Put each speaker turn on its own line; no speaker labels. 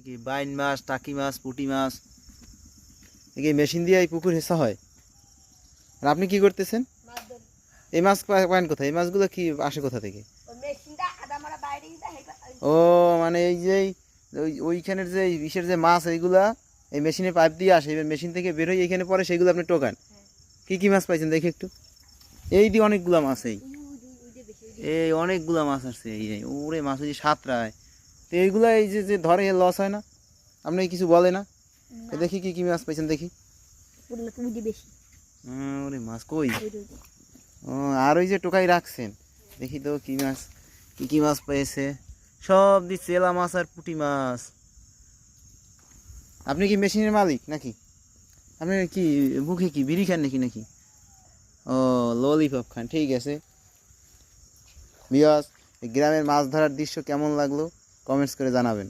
কি বাইন মাছ, টাকি মাছ, পুঁটি মাছ, এই মেশিন দিয়ে এই পুকুর হেসা হয়। আর আপনি কি করতেছেন? এই মাছ পান কোথায়? এই মাছগুলো কি আসে কোথা থেকে? ও মানে এই যে ওইখানের যে ইসের যে মাছ এইগুলা এই মেশিনে পাইপ দিয়ে আসে, এবার মেশিন থেকে বের হয়ে এইখানে পরে সেইগুলো আপনি টোকান। কি কি মাছ পাইছেন দেখি একটু। এই দিয়ে অনেকগুলা মাছ, এই অনেকগুলা মাছ আসছে। এই ওরে মাছ ওই যে সাঁতরায়, তো এইগুলা এই যে যে ধরে লস হয় না? আপনি কিছু বলে না? দেখি কি কি মাছ পাইছেন দেখি। ওরে মাছ কই? ও আর ওই যে টোকাই রাখছেন, দেখি তো কি মাছ, কি কি মাছ পেয়েছে। সব দি চেলা মাছ আর পুঁটি মাছ। আপনি কি মেশিনের মালিক নাকি? আপনি কি মুখে কি বিড়ি খান নাকি নাকি? ও ললিপপ খান, ঠিক আছে। বিয়াস, গ্রামের মাছ ধরার দৃশ্য কেমন লাগলো কমেন্টস করে জানাবেন।